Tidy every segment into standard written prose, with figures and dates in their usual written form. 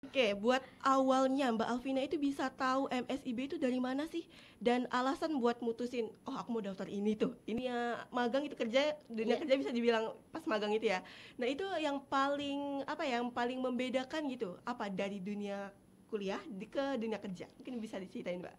Oke, buat awalnya Mbak Alvina itu bisa tahu MSIB itu dari mana sih? Dan alasan buat mutusin, oh aku mau daftar ini tuh. Ini ya magang itu kerja, dunia Iya. kerja bisa dibilang pas magang itu ya. Nah itu yang paling apa ya, yang paling membedakan gitu, apa dari dunia kuliah ke dunia kerja? Mungkin bisa diceritain Mbak.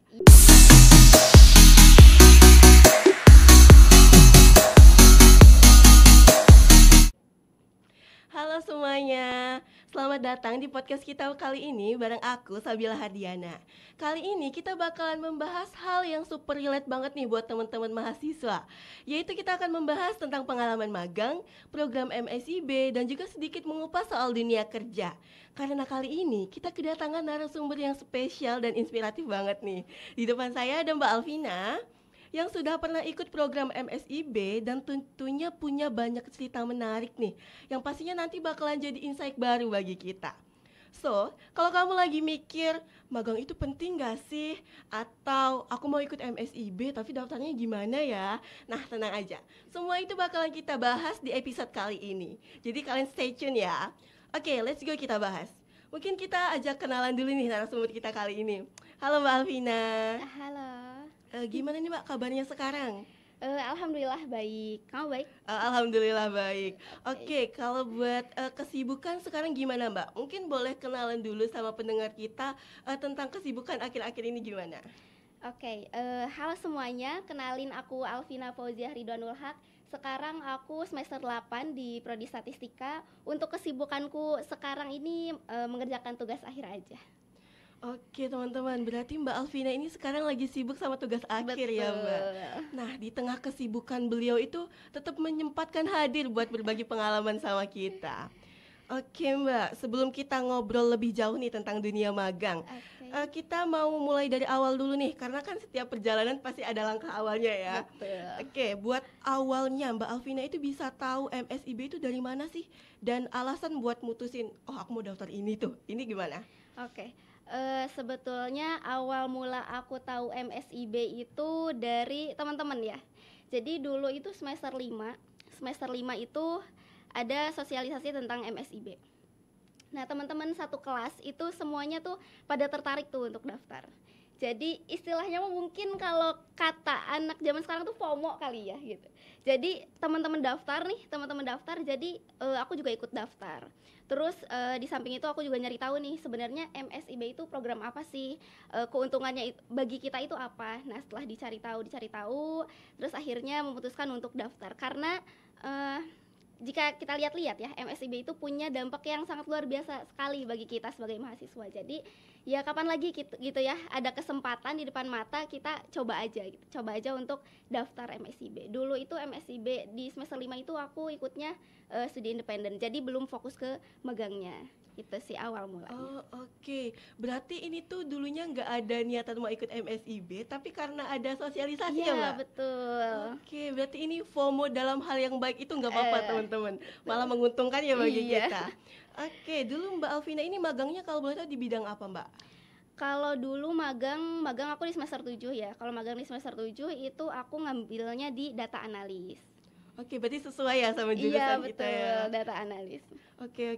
Halo semuanya, selamat datang di podcast kita kali ini bareng aku Sabila Hardiana. Kali ini kita bakalan membahas hal yang super relate banget nih buat teman-teman mahasiswa. Yaitu kita akan membahas tentang pengalaman magang, program MSIB, dan juga sedikit mengupas soal dunia kerja. Karena kali ini kita kedatangan narasumber yang spesial dan inspiratif banget nih. Di depan saya ada Mbak Alvina yang sudah pernah ikut program MSIB dan tentunya punya banyak cerita menarik nih yang pastinya nanti bakalan jadi insight baru bagi kita. So, kalau kamu lagi mikir magang itu penting gak sih? Atau aku mau ikut MSIB tapi daftarnya gimana ya? Nah, tenang aja. Semua itu bakalan kita bahas di episode kali ini. Jadi kalian stay tune ya. Oke, let's go kita bahas. Mungkin kita ajak kenalan dulu nih narasumber kita kali ini. Halo Mbak Alvina. Halo. Gimana nih Mbak kabarnya sekarang? Alhamdulillah baik. Kamu baik? Alhamdulillah baik. Baik. Oke, kalau buat kesibukan sekarang gimana Mbak? Mungkin boleh kenalan dulu sama pendengar kita tentang kesibukan akhir-akhir ini gimana? Oke, halo semuanya. Kenalin aku Alvina Fauziah Ridwanul Haq. Sekarang aku semester 8 di Prodi Statistika. Untuk kesibukanku sekarang ini mengerjakan tugas akhir aja. Oke teman-teman, berarti Mbak Alvina ini sekarang lagi sibuk sama tugas akhir ya Mbak. Betul. Nah, di tengah kesibukan beliau itu tetap menyempatkan hadir buat berbagi pengalaman sama kita. Oke Mbak, sebelum kita ngobrol lebih jauh nih tentang dunia magang, Oke. kita mau mulai dari awal dulu nih, karena kan setiap perjalanan pasti ada langkah awalnya ya. Betul. Oke, buat awalnya Mbak Alvina itu bisa tahu MSIB itu dari mana sih? Dan alasan buat mutusin, oh aku mau daftar ini tuh, ini gimana? Oke. Sebetulnya awal mula aku tahu MSIB itu dari teman-teman ya. Jadi dulu itu semester 5. Semester 5 itu ada sosialisasi tentang MSIB. Nah, teman-teman satu kelas itu semuanya tuh pada tertarik tuh untuk daftar. Jadi istilahnya mungkin kalau kata anak zaman sekarang tuh FOMO kali ya gitu. Jadi teman-teman daftar, jadi aku juga ikut daftar. Terus di samping itu aku juga nyari tahu nih sebenarnya MSIB itu program apa sih, keuntungannya bagi kita itu apa. Nah, setelah dicari tahu, terus akhirnya memutuskan untuk daftar karena eh, jika kita lihat-lihat ya, MSIB itu punya dampak yang sangat luar biasa sekali bagi kita sebagai mahasiswa. Jadi ya kapan lagi gitu ya, ada kesempatan di depan mata, kita coba aja gitu. Coba aja untuk daftar MSIB. Dulu itu MSIB di semester 5 itu aku ikutnya studi independen. Jadi belum fokus ke magangnya. Itu sih awal mulanya. Oh oke, berarti ini tuh dulunya nggak ada niatan mau ikut MSIB, tapi karena ada sosialisasi ya Iya, Mbak? betul. Oke, berarti ini FOMO dalam hal yang baik itu nggak apa-apa Eh, teman-teman, malah menguntungkan ya bagi iya. kita. Oke, dulu Mbak Alvina ini magangnya kalau boleh tahu di bidang apa Mbak? Kalau dulu magang aku di semester 7 ya. Kalau magang di semester 7 itu aku ngambilnya di data analis. Oke, berarti sesuai ya sama Iya, jurusan kita betul, ya. data analis. Oke.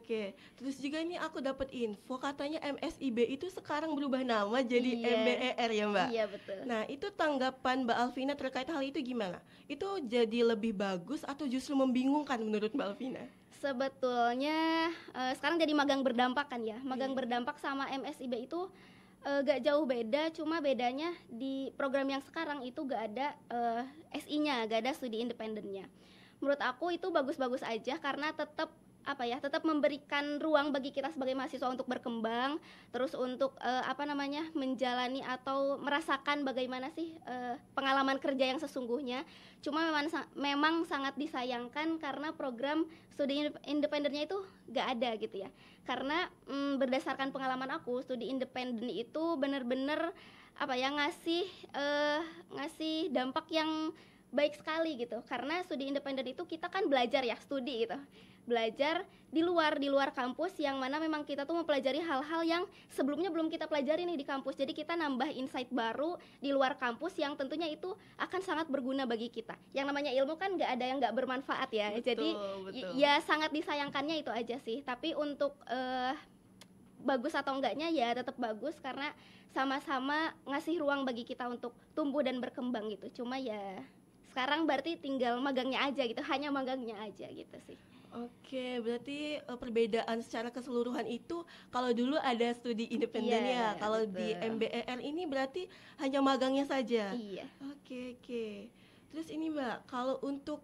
Terus juga ini aku dapat info katanya MSIB itu sekarang berubah nama jadi Iya. MBER ya Mbak. Iya, betul. Nah, itu tanggapan Mbak Alvina terkait hal itu gimana? Itu jadi lebih bagus atau justru membingungkan menurut Mbak Alvina? Sebetulnya sekarang jadi magang berdampak kan ya. Magang berdampak sama MSIB itu gak jauh beda, cuma bedanya di program yang sekarang itu gak ada SI-nya, gak ada studi independennya. Menurut aku itu bagus-bagus aja karena tetap memberikan ruang bagi kita sebagai mahasiswa untuk berkembang, terus untuk menjalani atau merasakan bagaimana sih pengalaman kerja yang sesungguhnya. Cuma memang sangat disayangkan karena program studi independennya itu gak ada gitu ya. Karena berdasarkan pengalaman aku, studi independen itu benar-benar ngasih dampak yang baik sekali gitu. Karena studi independen itu kita kan belajar ya, studi gitu. Belajar di luar kampus yang mana memang kita tuh mempelajari hal-hal yang sebelumnya belum kita pelajari nih di kampus. Jadi kita nambah insight baru di luar kampus yang tentunya itu akan sangat berguna bagi kita. Yang namanya ilmu kan nggak ada yang nggak bermanfaat ya. Betul, Jadi betul. ya sangat disayangkannya itu aja sih. Tapi untuk bagus atau enggaknya ya tetap bagus, karena sama-sama ngasih ruang bagi kita untuk tumbuh dan berkembang gitu. Cuma ya sekarang berarti tinggal magangnya aja gitu, hanya magangnya aja gitu sih. Oke, berarti perbedaan secara keseluruhan itu kalau dulu ada studi independen ya, Iya, kalau di betul. MBER ini berarti hanya magangnya saja. Iya. Oke, oke. Terus ini Mbak, kalau untuk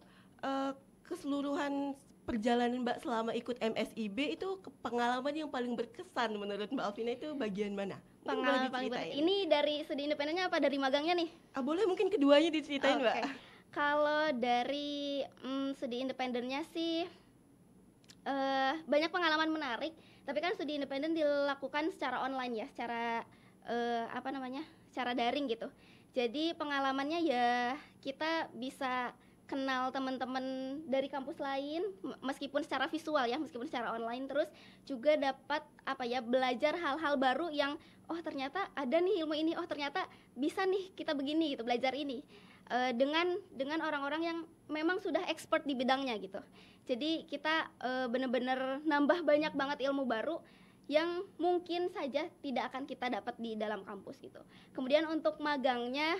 keseluruhan perjalanan Mbak selama ikut MSIB itu pengalaman yang paling berkesan menurut Mbak Alvina itu bagian mana? Mungkin boleh Pengalaman paling diceritain. ini dari studi independennya apa dari magangnya nih? Boleh mungkin keduanya diceritain Mbak. Oke. Kalau dari studi independennya sih banyak pengalaman menarik, tapi kan studi independen dilakukan secara online ya, secara apa namanya, secara daring gitu. Jadi pengalamannya ya kita bisa kenal teman-teman dari kampus lain meskipun secara visual ya, meskipun secara online, terus juga dapat apa ya, belajar hal-hal baru yang oh ternyata ada nih ilmu ini, oh ternyata bisa nih kita begini gitu, belajar ini dengan orang-orang yang memang sudah expert di bidangnya gitu. Jadi kita benar-benar nambah banyak banget ilmu baru yang mungkin saja tidak akan kita dapat di dalam kampus gitu. Kemudian untuk magangnya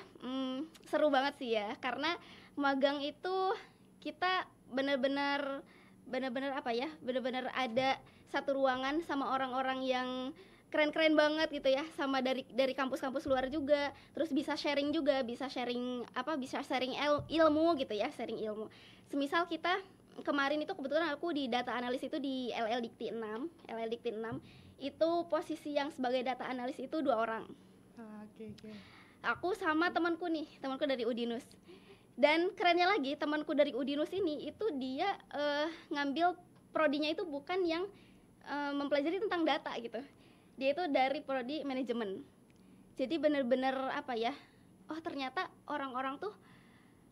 seru banget sih ya, karena magang itu kita benar-benar apa ya, benar-benar ada satu ruangan sama orang-orang yang keren-keren banget gitu ya, sama dari kampus-kampus luar juga, terus bisa sharing juga, bisa sharing apa, bisa sharing ilmu gitu ya, sharing ilmu. Semisal kita kemarin itu kebetulan aku di data analis itu di LL Dikti 6 itu posisi yang sebagai data analis itu 2 orang. Oke. Aku sama temanku dari Udinus. Dan kerennya lagi, temanku dari Udinus ini itu dia ngambil prodinya itu bukan yang mempelajari tentang data gitu. Dia itu dari prodi manajemen. Jadi benar-benar apa ya, oh ternyata orang-orang tuh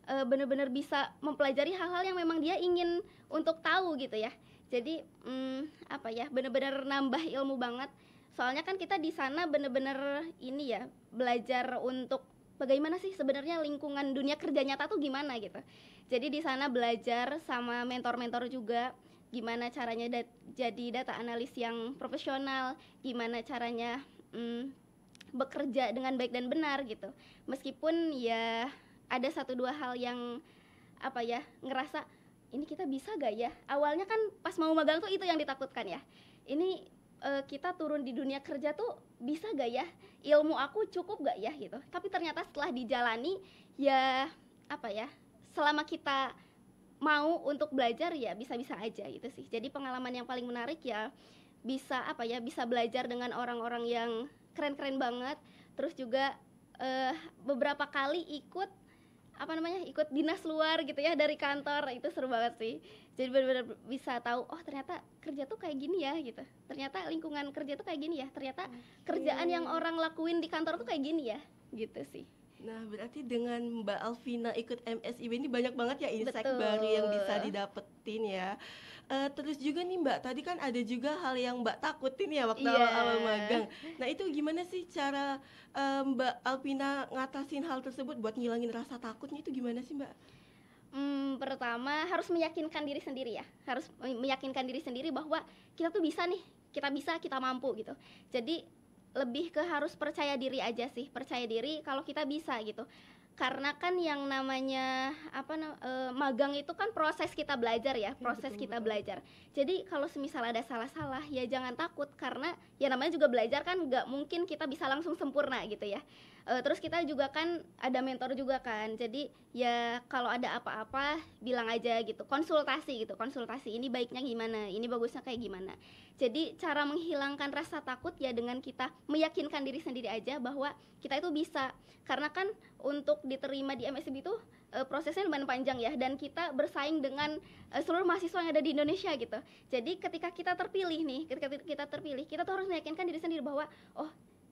benar-benar bisa mempelajari hal-hal yang memang dia ingin untuk tahu gitu ya. Jadi apa ya, benar-benar nambah ilmu banget. Soalnya kan kita di sana benar-benar ini ya, belajar untuk bagaimana sih sebenarnya lingkungan dunia kerja nyata tuh gimana gitu. Jadi di sana belajar sama mentor-mentor juga, gimana caranya jadi data analis yang profesional, gimana caranya bekerja dengan baik dan benar gitu. Meskipun ya ada 1-2 hal yang apa ya, ngerasa ini kita bisa gak ya? Awalnya kan pas mau magang tuh itu yang ditakutkan ya. Ini kita turun di dunia kerja tuh bisa gak ya? Ilmu aku cukup gak ya gitu. Tapi ternyata setelah dijalani ya apa ya, selama kita mau untuk belajar ya bisa-bisa aja gitu sih. Jadi pengalaman yang paling menarik ya bisa apa ya, bisa belajar dengan orang-orang yang keren-keren banget. Terus juga beberapa kali ikut dinas luar gitu ya dari kantor, itu seru banget sih. Jadi benar-benar bisa tahu oh ternyata kerja tuh kayak gini ya gitu, ternyata lingkungan kerja tuh kayak gini ya, ternyata kerjaan yang orang lakuin di kantor tuh kayak gini ya gitu sih. Nah, berarti dengan Mbak Alvina ikut MSIB ini banyak banget ya insight Betul. baru yang bisa didapetin ya. Terus juga nih Mbak, tadi kan ada juga hal yang Mbak takutin ya waktu Iya. awal-awal magang. Nah, itu gimana sih cara Mbak Alvina ngatasin hal tersebut buat ngilangin rasa takutnya itu gimana sih Mbak? Pertama harus meyakinkan diri sendiri ya, harus meyakinkan diri sendiri bahwa kita tuh bisa nih, kita mampu gitu. Jadi lebih ke harus percaya diri aja sih, percaya diri kalau kita bisa gitu. Karena kan yang namanya magang itu kan proses kita belajar ya, proses betul, kita betul. belajar. Jadi kalau semisal ada salah-salah ya jangan takut, karena ya namanya juga belajar kan, nggak mungkin kita bisa langsung sempurna gitu ya. Terus kita juga kan ada mentor juga kan, jadi ya kalau ada apa-apa bilang aja gitu, konsultasi ini baiknya gimana, ini bagusnya kayak gimana. Jadi cara menghilangkan rasa takut ya dengan kita meyakinkan diri sendiri aja bahwa kita itu bisa. Karena kan untuk diterima di MSIB itu prosesnya lumayan panjang ya, dan kita bersaing dengan seluruh mahasiswa yang ada di Indonesia gitu. Jadi ketika kita terpilih, kita tuh harus meyakinkan diri sendiri bahwa oh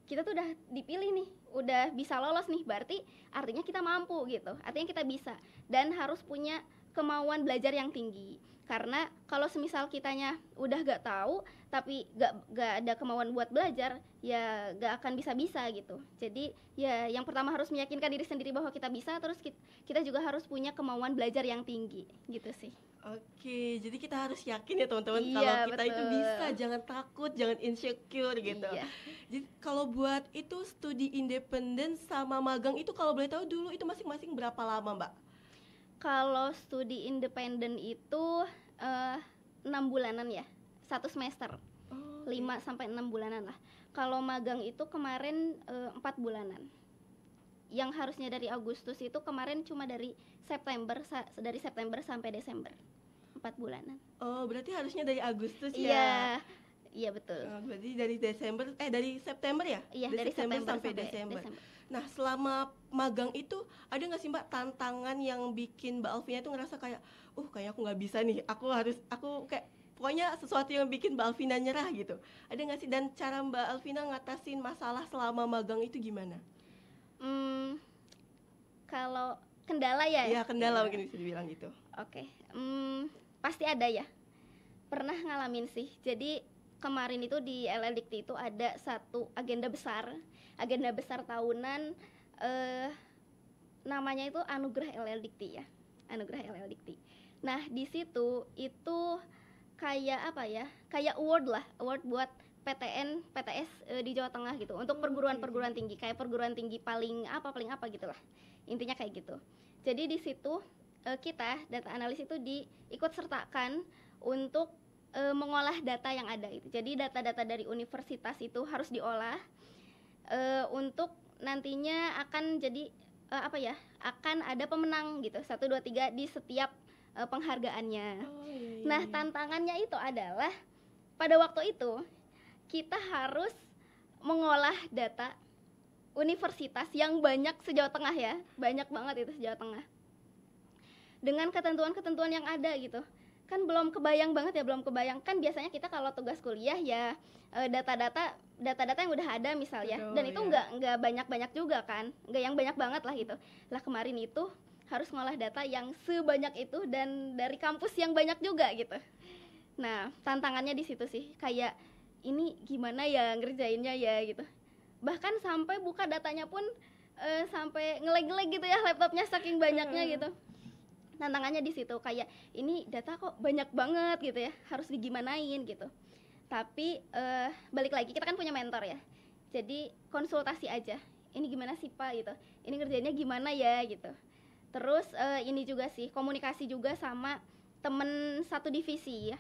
kita tuh udah dipilih nih, udah bisa lolos nih, berarti artinya kita mampu gitu, artinya kita bisa, dan harus punya kemauan belajar yang tinggi. Karena kalau semisal kitanya udah gak tahu tapi gak ada kemauan buat belajar, ya gak akan bisa gitu. Jadi ya yang pertama harus meyakinkan diri sendiri bahwa kita bisa, terus kita juga harus punya kemauan belajar yang tinggi gitu sih. Oke, jadi kita harus yakin ya teman-teman kalau Iya, kita itu betul. bisa, jangan takut, jangan insecure gitu. Iya. Jadi kalau buat itu studi independen sama magang itu kalau boleh tahu dulu itu masing-masing berapa lama, Mbak? Kalau studi independen itu 6 bulanan ya, 1 semester, Oh, 5 sampai 6 bulanan lah. Kalau magang itu kemarin 4 bulanan. Yang harusnya dari Agustus itu kemarin cuma dari September sampai Desember. 4 bulanan. Oh, berarti harusnya dari Agustus ya? Iya. Iya betul. Berarti dari dari September ya? Iya, dari September sampai Desember. Nah, selama magang itu ada nggak sih Mbak tantangan yang bikin Mbak Alvina itu ngerasa kayak, kayaknya aku nggak bisa nih, aku kayak pokoknya sesuatu yang bikin Mbak Alvina nyerah gitu. Ada nggak sih, dan cara Mbak Alvina ngatasin masalah selama magang itu gimana? Kalau kendala ya? Ya kendala mungkin bisa dibilang gitu. Oke. Pasti ada ya. Pernah ngalamin sih. Jadi kemarin itu di LL Dikti itu ada satu agenda besar tahunan, namanya itu Anugerah LL Dikti ya, Anugerah LL Dikti. Nah di situ itu kayak apa ya, kayak award buat PTS di Jawa Tengah gitu, untuk perguruan tinggi, kayak perguruan tinggi paling apa gitulah, intinya kayak gitu. Jadi di situ kita data analis itu diikut sertakan untuk mengolah data yang ada itu. Jadi data-data dari universitas itu harus diolah untuk nantinya akan jadi akan ada pemenang gitu, 1, 2, 3 di setiap penghargaannya. Iya. Nah tantangannya itu adalah pada waktu itu kita harus mengolah data universitas yang banyak se-Jawa Tengah ya, banyak banget itu se-Jawa Tengah, dengan ketentuan-ketentuan yang ada gitu. Kan belum kebayang kan biasanya kita kalau tugas kuliah ya data-data yang udah ada misalnya. Betul, dan itu ya. nggak banyak juga kan, nggak yang banyak banget lah gitu. Lah kemarin itu harus ngolah data yang sebanyak itu dan dari kampus yang banyak juga gitu. Nah tantangannya di situ sih, kayak ini gimana ya ngerjainnya ya gitu. Bahkan sampai buka datanya pun sampai ngelag gitu ya laptopnya saking banyaknya gitu. Tantangannya di situ, kayak ini data kok banyak banget gitu ya, harus digimanain gitu. Tapi balik lagi kita kan punya mentor ya, jadi konsultasi aja, ini gimana sih Pak gitu, ini ngerjainnya gimana ya gitu. Terus ini juga sih komunikasi juga sama temen satu divisi ya,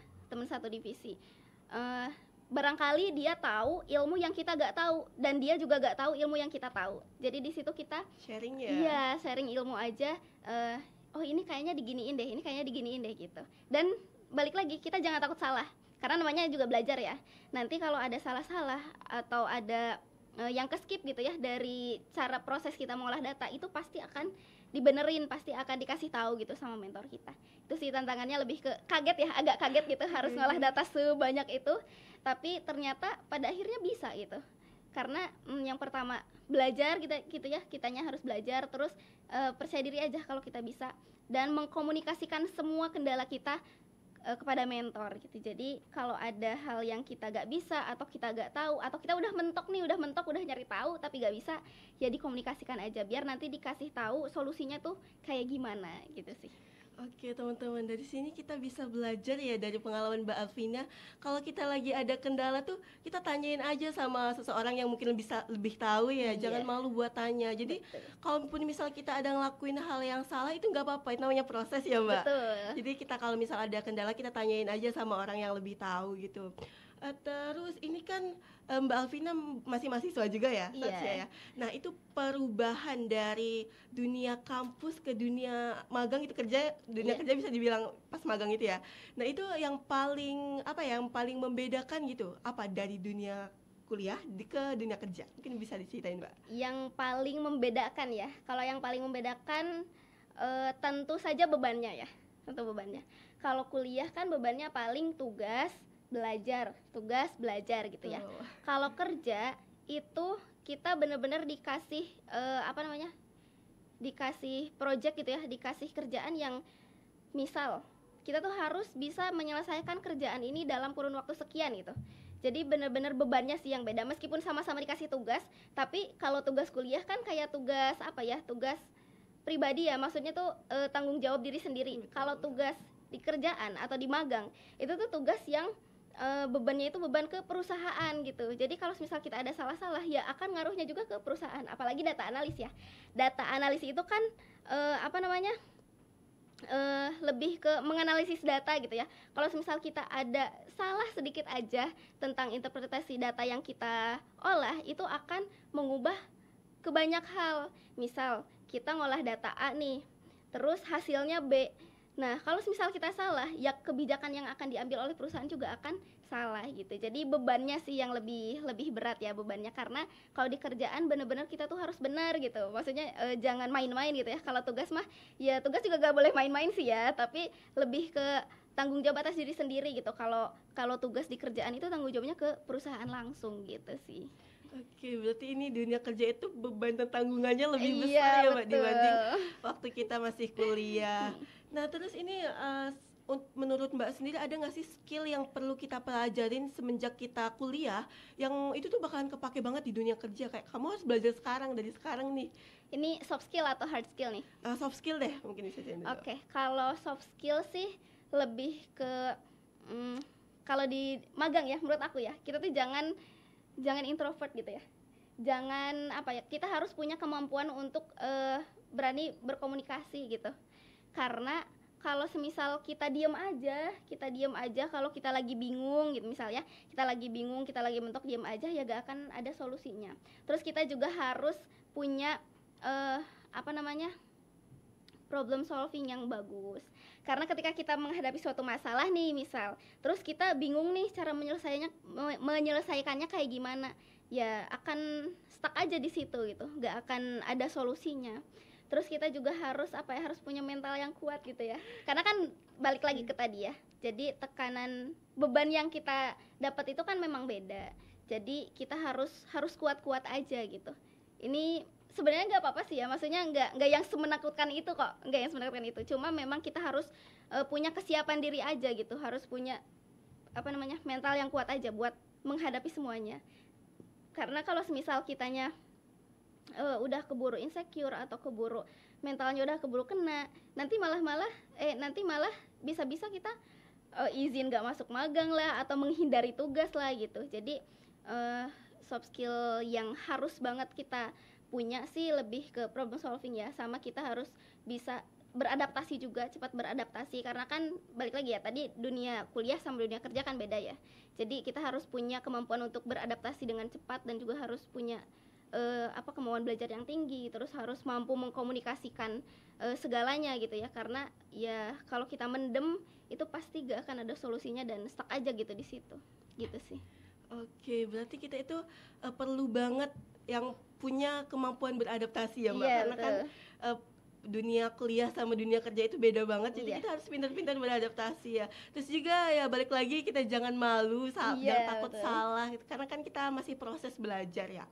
barangkali dia tahu ilmu yang kita gak tahu dan dia juga gak tahu ilmu yang kita tahu. Jadi di situ kita Sharing ya. iya, sharing ilmu aja. Oh ini kayaknya diginiin deh gitu. Dan balik lagi kita jangan takut salah, karena namanya juga belajar ya. Nanti kalau ada salah-salah atau ada yang keskip gitu ya dari cara proses kita mengolah data, itu pasti akan dibenerin, pasti akan dikasih tahu gitu sama mentor kita. Itu sih tantangannya, lebih ke kaget ya, agak kaget gitu harus ngolah data sebanyak itu. Tapi ternyata pada akhirnya bisa gitu. Karena yang pertama belajar kitanya harus belajar, terus percaya diri aja kalau kita bisa, dan mengkomunikasikan semua kendala kita kepada mentor gitu. Jadi kalau ada hal yang kita gak bisa atau kita gak tahu, atau kita udah mentok udah nyari tahu tapi gak bisa, ya dikomunikasikan aja biar nanti dikasih tahu solusinya tuh kayak gimana gitu sih. Oke teman-teman, dari sini kita bisa belajar ya dari pengalaman Mbak Alvina. Kalau kita lagi ada kendala tuh kita tanyain aja sama seseorang yang mungkin bisa lebih tahu ya. Iya. Jangan malu buat tanya. Jadi kalaupun misal kita ada ngelakuin hal yang salah, itu nggak apa-apa, itu namanya proses ya Mbak. Betul. Jadi kita kalau misal ada kendala kita tanyain aja sama orang yang lebih tahu gitu. Terus ini kan Mbak Alvina masih mahasiswa juga ya? Iya. Ya. Nah itu perubahan dari dunia kampus ke dunia magang itu kerja bisa dibilang pas magang itu ya. Nah itu yang paling membedakan gitu, apa dari dunia kuliah ke dunia kerja? Mungkin bisa diceritain Mbak. Yang paling membedakan ya, kalau yang paling membedakan tentu saja bebannya ya, Kalau kuliah kan bebannya paling tugas belajar gitu ya. Kalau kerja itu kita benar-benar dikasih dikasih project gitu ya, dikasih kerjaan yang misal kita tuh harus bisa menyelesaikan kerjaan ini dalam kurun waktu sekian gitu. Jadi benar-benar bebannya sih yang beda, meskipun sama-sama dikasih tugas, tapi kalau tugas kuliah kan kayak tugas pribadi ya, maksudnya tuh tanggung jawab diri sendiri. Kalau tugas di kerjaan atau di magang itu tuh tugas yang bebannya itu beban ke perusahaan gitu. Jadi kalau misal kita ada salah-salah ya akan ngaruhnya juga ke perusahaan. Apalagi data analis ya. Data analis itu kan lebih ke menganalisis data gitu ya. Kalau misal kita ada salah sedikit aja tentang interpretasi data yang kita olah, itu akan mengubah ke banyak hal. Misal kita ngolah data A nih, terus hasilnya B. Nah, kalau misal kita salah, ya kebijakan yang akan diambil oleh perusahaan juga akan salah gitu. Jadi bebannya sih yang lebih berat ya bebannya, karena kalau di kerjaan benar-benar kita tuh harus benar gitu. Maksudnya jangan main-main gitu ya. Kalau tugas mah ya tugas juga gak boleh main-main sih ya, tapi lebih ke tanggung jawab atas diri sendiri gitu. Kalau tugas di kerjaan itu tanggung jawabnya ke perusahaan langsung gitu sih. Oke, berarti ini dunia kerja itu beban dan tanggungannya lebih besar Iya, ya Mbak betul. dibanding waktu kita masih kuliah. Nah terus ini menurut Mbak sendiri ada nggak sih skill yang perlu kita pelajarin semenjak kita kuliah yang itu tuh bakalan kepake banget di dunia kerja, kayak kamu harus belajar sekarang dari sekarang nih. Ini soft skill atau hard skill nih? Soft skill deh mungkin bisa jadi. Oke, kalau soft skill sih lebih ke kalau di magang ya menurut aku ya, kita tuh jangan introvert gitu ya. Jangan kita harus punya kemampuan untuk berani berkomunikasi gitu. Karena kalau semisal kita diem aja kalau kita lagi bingung gitu, misalnya kita lagi bingung, kita lagi mentok, diem aja ya gak akan ada solusinya. Terus kita juga harus punya problem solving yang bagus. Karena ketika kita menghadapi suatu masalah nih misal, terus kita bingung nih cara menyelesaikannya kayak gimana, ya akan stuck aja di situ gitu, gak akan ada solusinya. Terus kita juga harus harus punya mental yang kuat gitu ya. Karena kan balik lagi ke tadi ya. Jadi tekanan beban yang kita dapat itu kan memang beda. Jadi kita harus kuat-kuat aja gitu. Ini sebenarnya nggak apa-apa sih ya, maksudnya nggak yang semenakutkan itu kok, nggak yang semenakutkan itu. Cuma memang kita harus punya kesiapan diri aja gitu, harus punya mental yang kuat aja buat menghadapi semuanya. Karena kalau semisal kitanya udah keburu insecure atau keburu mentalnya udah keburu kena, nanti malah bisa-bisa kita izin nggak masuk magang lah atau menghindari tugas lah gitu. Jadi soft skill yang harus banget kita punya sih lebih ke problem solving ya, sama kita harus bisa beradaptasi juga, cepat beradaptasi, karena kan balik lagi ya tadi, dunia kuliah sama dunia kerja kan beda ya. Jadi kita harus punya kemampuan untuk beradaptasi dengan cepat dan juga harus punya kemauan belajar yang tinggi, terus harus mampu mengkomunikasikan segalanya gitu ya, karena ya kalau kita mendem itu pasti gak akan ada solusinya dan stuck aja gitu di situ gitu sih. Oke, berarti kita itu perlu banget yang punya kemampuan beradaptasi ya Mbak, Iya, karena betul. kan dunia kuliah sama dunia kerja itu beda banget, jadi Iya. kita harus pintar-pintar beradaptasi ya. Terus juga ya balik lagi, kita jangan malu, Iya, jangan takut betul. salah gitu, karena kan kita masih proses belajar ya.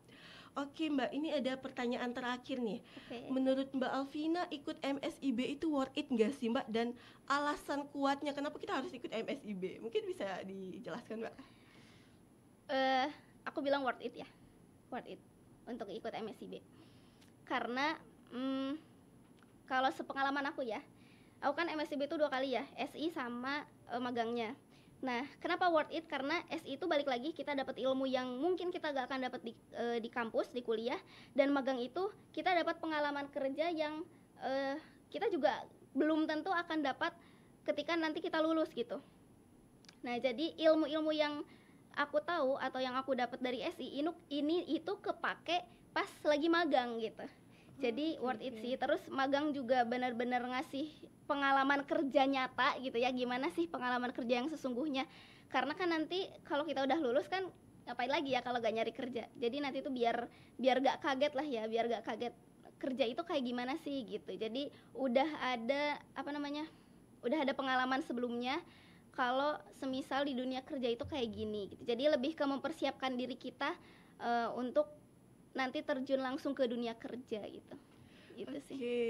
Oke Mbak, ini ada pertanyaan terakhir nih. Oke. Menurut Mbak Alvina, ikut MSIB itu worth it nggak sih Mbak? Dan alasan kuatnya kenapa kita harus ikut MSIB? Mungkin bisa dijelaskan Mbak? Aku bilang worth it ya, worth it untuk ikut MSIB. Karena kalau sepengalaman aku ya, aku kan MSIB itu 2 kali ya, SI sama magangnya. Nah, kenapa worth it? Karena SI itu balik lagi kita dapat ilmu yang mungkin kita gak akan dapat di kampus, di kuliah, dan magang itu kita dapat pengalaman kerja yang kita juga belum tentu akan dapat ketika nanti kita lulus gitu. Nah, jadi ilmu-ilmu yang aku tahu atau yang aku dapat dari SI itu kepake pas lagi magang gitu. Jadi worth it sih. Terus magang juga benar-benar ngasih pengalaman kerja nyata gitu ya, gimana sih pengalaman kerja yang sesungguhnya. Karena kan nanti kalau kita udah lulus kan ngapain lagi ya kalau gak nyari kerja. Jadi nanti tuh biar gak kaget lah ya, biar gak kaget kerja itu kayak gimana sih gitu. Jadi udah ada udah ada pengalaman sebelumnya kalau semisal di dunia kerja itu kayak gini gitu. Jadi lebih ke mempersiapkan diri kita untuk nanti terjun langsung ke dunia kerja gitu. Gitu sih. Oke,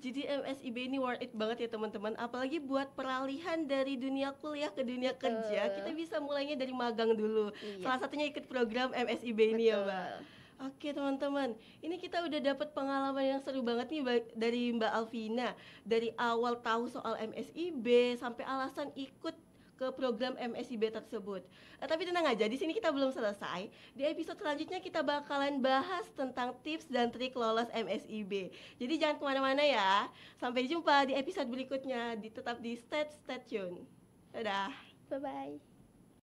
jadi MSIB ini worth it banget ya teman-teman. Apalagi buat peralihan dari dunia kuliah ke dunia kerja, kita bisa mulainya dari magang dulu. Iya. Salah satunya ikut program MSIB ini ya Mbak. Oke teman-teman, ini kita udah dapat pengalaman yang seru banget nih dari Mbak Alvina. Dari awal tahu soal MSIB sampai alasan ikut ke program MSIB tersebut. Tapi tenang aja, di sini kita belum selesai. Di episode selanjutnya kita bakalan bahas tentang tips dan trik lolos MSIB. Jadi jangan kemana-mana ya. Sampai jumpa di episode berikutnya. Tetap di stay tune. Dadah. Bye bye.